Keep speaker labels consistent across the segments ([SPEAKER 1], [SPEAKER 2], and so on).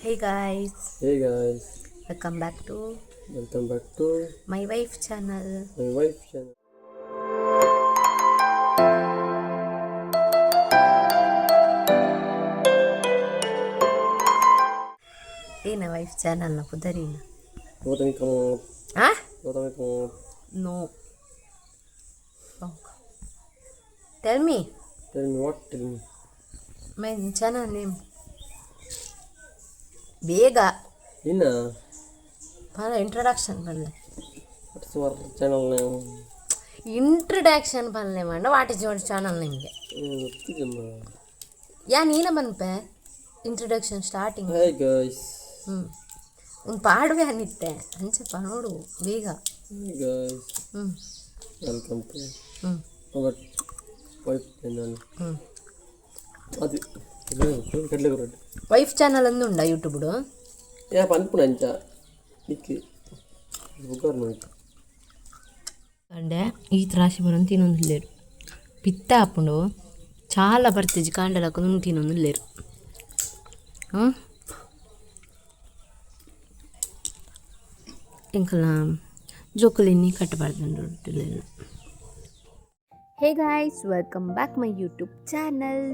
[SPEAKER 1] Hey guys,
[SPEAKER 2] Hey guys,
[SPEAKER 1] welcome back to my wife channel.
[SPEAKER 2] my wife channel.
[SPEAKER 1] Ina wife channel na kudarina.
[SPEAKER 2] What am I come up?
[SPEAKER 1] Ah?
[SPEAKER 2] What am I come up?
[SPEAKER 1] No. Oh. Tell me
[SPEAKER 2] Tell me what? Tell me.
[SPEAKER 1] my channel name. ಬೇಗ
[SPEAKER 2] Inna,
[SPEAKER 1] ಬಹಳ introduction ಬರಲೆ
[SPEAKER 2] what's your channel name?
[SPEAKER 1] Introduction ಬರಲೆ ಮಾಡ what is your channel ನಿಮಗೆ
[SPEAKER 2] ಗೊತ್ತಿಲ್ಲಮ್ಮ.
[SPEAKER 1] ಯಾ ನೀನ ಬನ್ಪೆ ಇಂಟ್ರೊಡಕ್ಷನ್ ಸ್ಟಾರ್ಟಿಂಗ್
[SPEAKER 2] Hi guys.
[SPEAKER 1] ಒಂದು ಪಾಡುವೆ ಅನ್ನಿತ್ತೆ ಅಂಚಪ್ಪ ನೋಡು ಬೇಗ
[SPEAKER 2] Hey guys.
[SPEAKER 1] ಹ್ಞೂ
[SPEAKER 2] Welcome to
[SPEAKER 1] ಹ್ಞೂ
[SPEAKER 2] our wife channel.
[SPEAKER 1] ಹ್ಞೂ
[SPEAKER 2] అది కట్లే కొరండి.
[SPEAKER 1] ವೈಫ್ ಚಾನಲ್ ಅಂದು ಉಂಡ ಯೂಟ್ಯೂಬ್ಡು
[SPEAKER 2] యా పనుపున అంచ ఇక్కి బుకర్ నోట్
[SPEAKER 1] అంటే ఈత రాశి మనం తినొందు లేరు పిత్త అప్పుడు చాలా పడుతుంది కాండలకు నువ్వు తినొందు లేరు ఇంకా జోకులన్నీ కట్టబడుతుండలేదు. Hey guys welcome back my YouTube channel.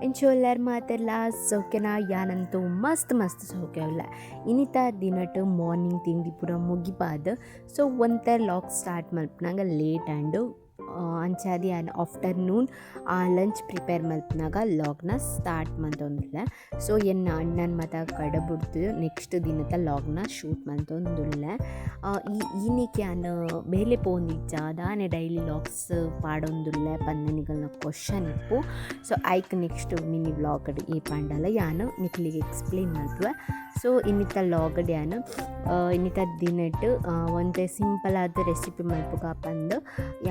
[SPEAKER 1] ಇಂಶೋಲ್ಲರ್ ಮಾತೆಲ್ಲ ಸೌಖ್ಯನ ಯಾನಂತೂ ಮಸ್ತ್ ಸೌಖ್ಯವಲ್ಲ ಇನ್ನಿತ ದಿನಟ್ಟು ಮಾರ್ನಿಂಗ್ ತಿಂಡಿ ಪೂರ ಮುಗಿಪಾದ ಸೊ ಒಂಥರ ಲಾಗ್ ಸ್ಟಾರ್ಟ್ ಮಲ್ಪನಾಗ ಲೇಟ್ ಆ್ಯಂಡ್ ಅಂಚಾದಿ ಆಫ್ಟರ್ನೂನ್ ಲಂಚ್ ಪ್ರಿಪೇರ್ ಮಲ್ಪನಾಗ ಲಾಗ್ನ ಸ್ಟಾರ್ಟ್ ಮಂತೊಂದುಲ್ಲ. ಸೊ ಎನ್ನ ಅಣ್ಣನ ಮತ ಕಡಬಿಡ್ತು ನೆಕ್ಸ್ಟ್ ದಿನದ ಲಾಗ್ನ ಶೂಟ್ ಮಂತೊಂದುಲ್ಲ. ಈನಿಕ್ಕೆ ನಾನು ಬೇಲೆ ಪೋಂದಿಜ್ಜ ದಾನೆ ಡೈಲಿ ಲಾಗ್ಸ್ ಪಾಡೊಂದುಲ್ಲ ಪಂದನಿಗಳನ್ನ ಕ್ವಶನ್ ಇಪ್ಪು. ಸೊ ಐಕ್ ನೆಕ್ಸ್ಟ್ ಮಿನಿ ವ್ಲಾಗ್ ಈ ಪಂಡಲ ಯಾನು ನಿಕ್ಲಿಗೆ ಎಕ್ಸ್ಪ್ಲೇನ್ ಮಾಡ್ತುವೆ. ಸೊ ಇನ್ನಿತ ಲಾಗಡ್ ಯಾನು ಇನ್ನಿತ ದಿನಟ್ಟು ಒಂದು ಸಿಂಪಲ್ ಆದ ರೆಸಿಪಿ ಮಲ್ಪುಗ ಪಂದು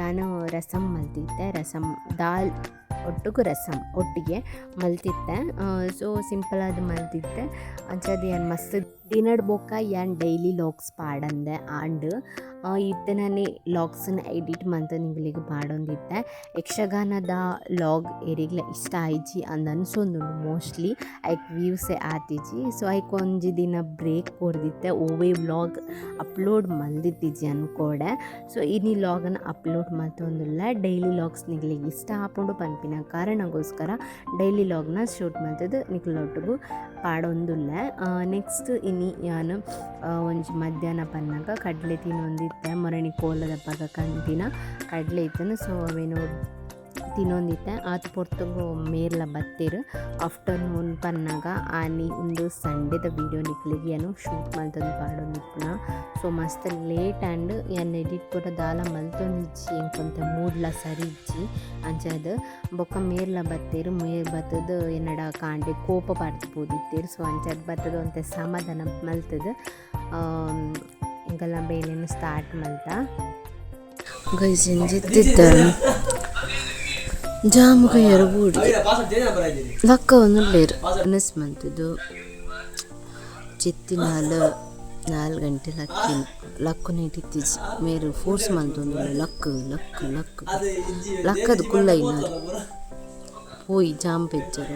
[SPEAKER 1] ಯಾನು ರಸಮ್ ಮಲ್ತಿದ್ದೆ. ರಸಮ್ ದಾಲ್ ಒಟ್ಟಿಗೆ ರಸಮ್ ಒಟ್ಟಿಗೆ ಮಲ್ತಿದ್ದೆ. ಸೊ ಸಿಂಪಲ್ ಆದ ಮಲ್ತಿದ್ದೆ ಅಂಚದು ಏನು ಮಸ್ತ್ ದಿನಡ್ ಬೊಕ್ಕ ಏನು ಡೈಲಿ ಲಾಗ್ಸ್ ಪಾಡಂದೆ ಆಂಡ್ ಇತ್ತನೇ ಲಾಗ್ಸನ್ನ ಎಡಿಟ್ ಮಂತ ನಿಂಗಳಿಗೆ ಪಾಡೊಂದಿದ್ದೆ. ಯಕ್ಷಗಾನದ ಲಾಗ್ ಏರಿಗ್ಲ ಇಷ್ಟ ಆಯ್ಜಿ ಅಂದ್ ಅನ್ಸೊಂದುಂಡು ಮೋಸ್ಟ್ಲಿ ಐಕ್ ವ್ಯೂಸೇ ಆತಿಜಿ. ಸೊ ಐಕ್ ಒಂಜಿ ದಿನ ಬ್ರೇಕ್ ಕೊಡ್ದಿತ್ತೆ ಓವೇ ವ್ಲಾಗ್ ಅಪ್ಲೋಡ್ ಮಲ್ದಿತ್ತಿಜಿ ಅನ್ಕೋಡೆ. ಸೊ ಇನ್ನಿ ಲಾಗನ್ನು ಅಪ್ಲೋಡ್ ಮಲ್ತೊಂದುಲ್ಲ ಡೈಲಿ ಲಾಗ್ಸ್ ನಿಗ್ಲಿಗೆ ಇಷ್ಟ ಆಪುಂಡು ಪನ್ಪಿನ ಕಾರಣಗೋಸ್ಕರ ಡೈಲಿ ಲಾಗ್ನ ಶೂಟ್ ಮಲ್ತದ್ದು ನಿಕ್ಲೊಟ್ಟಿಗೂ ಪಾಡೊಂದುಲ್ಲ. ನೆಕ್ಸ್ಟ್ ಇನ್ನಿ ನಾನು ಒಂಜಿ ಮಧ್ಯಾಹ್ನ ಪನ್ನಾಗ ಕಡಲೆ ತಿನ್ನೊಂದಿತ್ತೆ ಮೊರಣಿ ಕೋಲದ ಪಗ ಕಂತಿನ ಕಡಲೆ ಇತ್ತನು. ಸೊ ಅವೇನು ತಿನ್ನೊಂದಿತ್ತೆ ಆತು ಪೊರ್ತುಗು ಮೇರ್ಲ ಬತ್ತಿರು ಆಫ್ಟರ್ನೂನ್ ಪನ್ನಾಗ ಆನಿ ಒಂದು ಸಂಡೆದ ವೀಡಿಯೋ ನಿಕ್ಲಿಗೆ ಏನು ಶೂಟ್ ಮಲ್ತೊಂದು ಪಾಡೊಂದಿಪ್ಪುನ. ಸೊ ಮಸ್ತ್ ಲೇಟ್ ಆ್ಯಂಡ್ ಏನು ಎಡಿಟ್ ಪೂರ ದಾಲ ಮಲ್ತೊಂದಿಜ್ಜಿ ಇಂಕೊಂತ ಮೂಡ್ಲ ಸರಿ ಇಜ್ಜಿ ಅಂಚದು ಬೊಕ್ಕ ಮೇರ್ಲ ಬತ್ತೇರು ಮೇರ್ ಬತ್ತದು ಎನ್ನಡ ಕಾಂಡೆ ಕೋಪ ಪಡ್ಬೋದಿತ್ತೇರು. ಸೊ ಅಂಚದು ಬತ್ತದು ಅಂತ ಸಮಾಧಾನ ಮಲ್ತದು ಇಂಗೆಲ್ಲ ಬೇಲೆನು ಸ್ಟಾರ್ಟ್ ಮಲ್ತ ಗೈಸ್ ಎಂಜಿತ್ತಿದ್ದ ಜಾಮುಗ ಎರಬೂಡಿ ಲಕ್ಕ ಒಂದು ಲೇರು ಅನಸ್ ಮಂತದ್ದು ಚಿತ್ತಿ 4 ಗಂಟೆ ಲಕ್ಕನ ಇಟ್ಟಿತ್ತೀಜಿ ಮೇರು ಫೋರ್ಸ್ ಮಂತೊಂದು ಲಕ್ಕದು ಕುಲ್ಲ ಇಲ್ಲ ಹೋಯ್ jam ಪೆಚ್ಚರ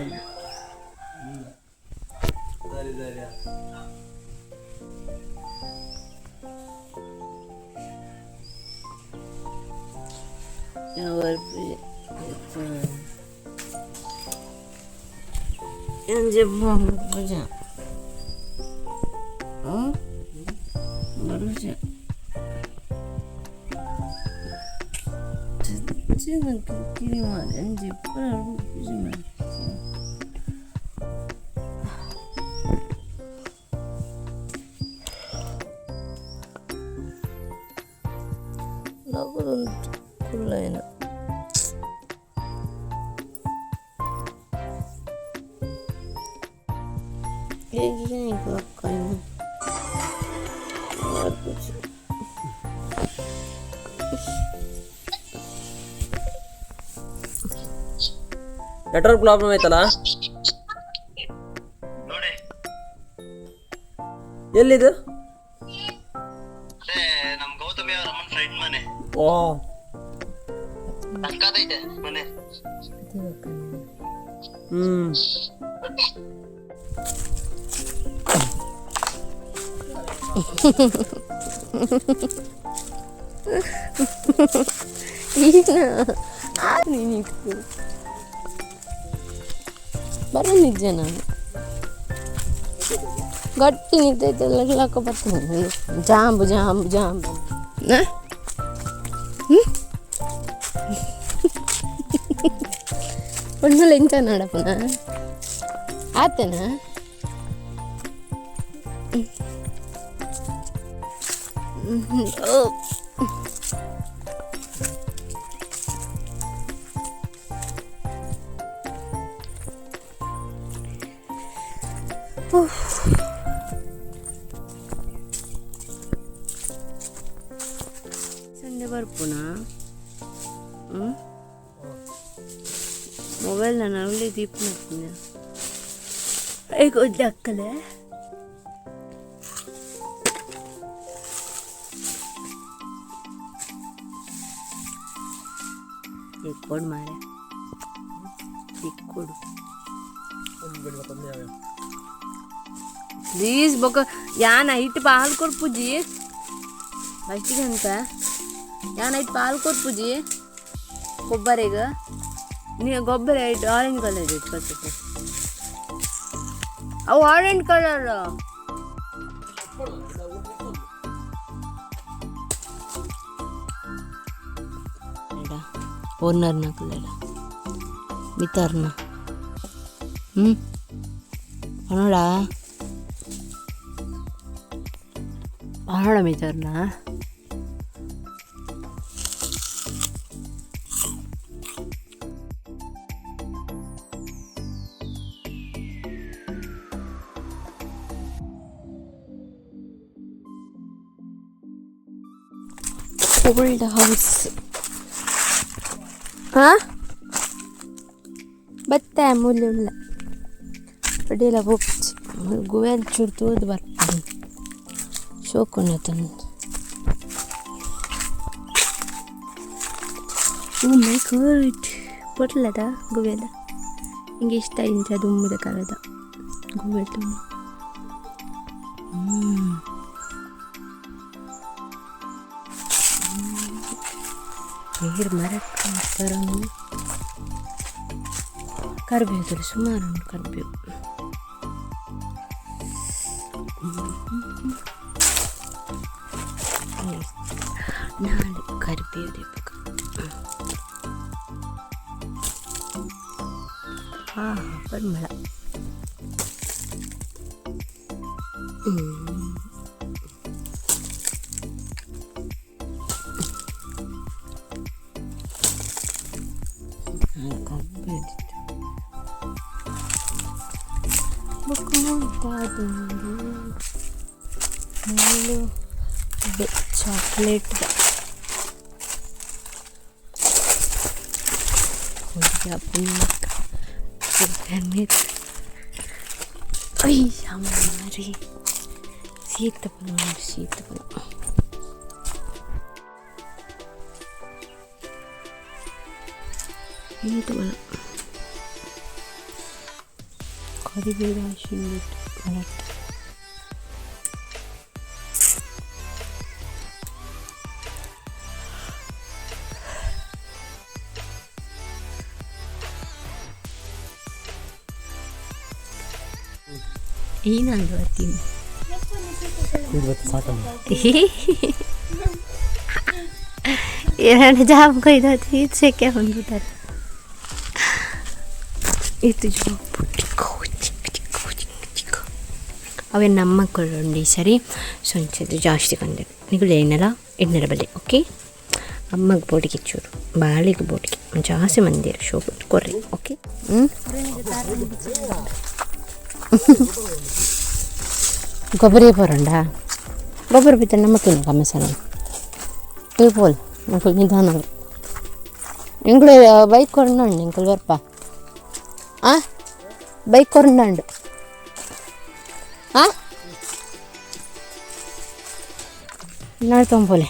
[SPEAKER 1] yang jebong kerja, baru sih, jangan kiri mana yang jebong kerja, lagu untuk kulainan. Gini kelakuannya
[SPEAKER 2] network problem ಆಯ್ತಲ್ಲ. ಎಲ್ಲಿದು?
[SPEAKER 3] ನಮ್ಮ ಗೌತಮಿ ಅವರ ಅಮ್ಮನ ಫ್ರೆಂಡ್ ಮನೆ.
[SPEAKER 2] ಓ
[SPEAKER 3] ಇದೆ ಮನೆ.
[SPEAKER 1] ನೀನಿತ್ತು ಬರೋ ನಿಜನ ಗಟ್ಟಿ ನಿಂತೈತೆಲ್ಲ ಬರ್ತೀನಿ ಜಾಂಬು ಜಾಂಬು ಜಾಂಬು ಒಣ್ಣಲ್ಲಿ ಎಂಚ ನಾಡಪ್ಪನ ಆತನಾ ಸಂಡೆ ಬರ್ಪುನಾ ಮೊಬೈಲ್ ನಾನು ಅವಳಿ ದೀಪ ಮಾಡ್ತೀನಿ ಈಗ ಒದ್ದಾಕಲೆ ಕೊಡು ಮಾರೆ ಕೊಡು ಪ್ಲೀಸ್ ಬೊಕ್ಕ ಯಾನ್ ಐಟ್ ಪಾಲ್ ಕೊಡ್ ಪೂಜಿ ಫಸ್ಟಿಗೆ ಅಂತ ಯಾನ್ ಐಟ್ ಪಾಲ್ ಕೊಡ್ ಪೂಜಿ ಕೊಬ್ಬರಿಗೆ ನೀ ಗೊಬ್ಬರ ಐಟ್ ಆರೆಂಜ್ ಕಲರ್ ಇಟ್ಟು ಫಸ್ಟ್ ಅವು ಆರೆಂಜ್ ಕಲರ್ ಓನರ್ನ ಕಲರ್ ಮಿತಾರ್ನ ಅನೋಡ ಮಿತಾರ್ನ ಓಲ್ಡ್ ಹೌಸ್ ಬತ್ತ ಮುಳ್ಳುಳ್ಳ ಅಡಿಯೆಲ್ಲ ಹೋಗ್ಚಿ ಗುವೆಲ್ ಚೂರು ತೂದು ಬರ್ತೀನಿ ಶೋಕೊಂಡ ತಂದು ಓ ಮೈ ಗಾಡ್ ಪೊಟ್ಲದ ಗುವೆಲ ಹಿಂಗೆ ಇಷ್ಟ ಇಂಚ ದುಮ್ಮದ ಕಾಲದ ಗುವೆ ತುಂಬ ನೀರು ಮರಕ್ಕೆ ಕರಿಬೇವು ಸುಮಾರು ಉಂಟು ಕರಿಬೇವು ನಾಳೆ ಕರಿಬೇವು ದೀಪಕ ಪರಿಮಳ ಚಾಕ್ಲೇಟ್ ಮಾರಿ ಸೀತಫಲ ಸೀತಫಲ ಸೀತಫಲ ಕರಿಬೇವು ಹಾಸಿಬಿಟ್ಟು ಬರುತ್ತೆ ಏನಂದು ಬರ್ತೀನಿ ಎರಡು ಜಾಬ್ ಕೊಯ್ದೋದು ಇದು ಸೆಕೆ ಬಂದ್ಬಿಟ್ಟಾರೆ ಇದು ಜಾಬ್ ಅವೇ ನಮ್ಮ ಮಕ್ಕಳು ಸರಿ ಸೊಂಚದು ಜಾಸ್ತಿ ಕಂಡೆ ನಿಗುಳು ಏನಲ್ಲ ಎಣ್ಣೆರ ಬಲೆ ಓಕೆ ಅಮ್ಮಗೆ ಬೋಟಿಗೆ ಚೂರು ಬಾಳಿಗೆ ಬೋಟಿಗೆ ಜಾಸ್ತಿ ಮಂದಿ ಶೋ ಕೊರ್ರಿ ಓಕೆ ಗೊಬ್ಬರ ಬರಂಡ ಗೊಬ್ಬರ ಬಿತ್ತ ನಮ್ಮಕ್ಕಿನ ಕಮ್ಮಸಲ ತಿಳ್ಪೋಲ್ ಮಕ್ಕಳು ನಿಧಾನ ಎಂಗಳು ಬೈಕ್ ಕೊರಂಡು ಎಂಕಲ್ ಬರ್ಪ ಬೈಕ್ ಕೊರಂಡು ನಾಳೆ ತೊಂಬೋಲೆ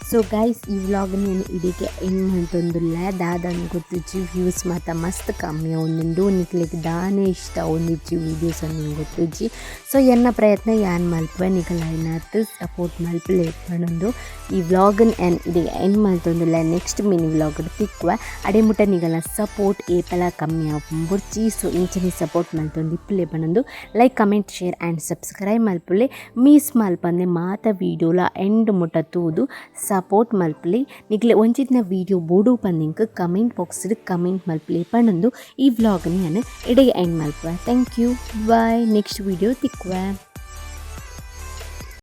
[SPEAKER 1] ಸೊ ಗೈಸ್ ಈ ವ್ಲಾಗ್ನ ನಾನು ಇದಕ್ಕೆ ಎಂಡ್ ಮಾಡ್ತೊಂದುಲ್ಲ ದಾದನ್ ಗೊತ್ತಿಜ್ಜಿ ವ್ಯೂಸ್ ಮಾತ ಮಸ್ತ್ ಕಮ್ಮಿ ಒಂದುಂಡು ನಿಕ್ಲಿಗೆ ದಾನೆ ಇಷ್ಟ ಒಂದಿಜ್ಜಿ ವೀಡಿಯೋಸ್ ಅನ್ನು ಗೊತ್ತಿಜ್ಜಿ ಸೊ ಎನ್ನ ಪ್ರಯತ್ನ ಯಾನ್ ಮಲ್ಪುವೆ ನಿಕಲ ಐನಾತ್ ಸಪೋರ್ಟ್ ಮಲ್ಪಲೆ ಇಪ್ಪನೊಂದು ಈ ವ್ಲಾಗನ್ ಎನ್ ಇದಕ್ಕೆ ಎಂಡ್ ಮಾಡ್ತೊಂದುಲ್ಲ ನೆಕ್ಸ್ಟ್ ಮಿನಿ ವ್ಲಾಗ್ ತಿಕ್ಕುವ ಅಡೆಮುಟ ನಿಗಲ ಸಪೋರ್ಟ್ ಏಪಲ ಕಮ್ಮಿ ಬುರ್ಚಿ ಸೊ ಇಂಚನೆ ಸಪೋರ್ಟ್ ಮಲ್ತೊಂದು ಇಪ್ಪಲೆ ಬನೊಂದು like comment share and subscribe ಮಲ್ಪುಲೆ ಮೀಸ್ ಮಲ್ಪಂದೆ ಮಾತ ವೀಡಿಯೋಲ ಎಂಡ್ ಮುಟ ತೂದು ಸಪೋರ್ಟ್ ಮಲ್ಪಲಿ ನಿಕ್ಲೆ ಒಂಚಿತ್ತಿನ ವೀಡಿಯೋ ಬೋಡು ಪಂದಿಂಕ್ ಕಮೆಂಟ್ ಬಾಕ್ಸ್ಡ್ ಕಮೆಂಟ್ ಮಲ್ಪಲಿ ಪಣ್ಣೊಂದು ಈ ವ್ಲಾಗ್ನ ನಾನು ಎಡೆಗೆ ಎಂಡ್ ಮಲ್ಪುವೆ thank you bye next video ತಿಕ್ಕುವೆ.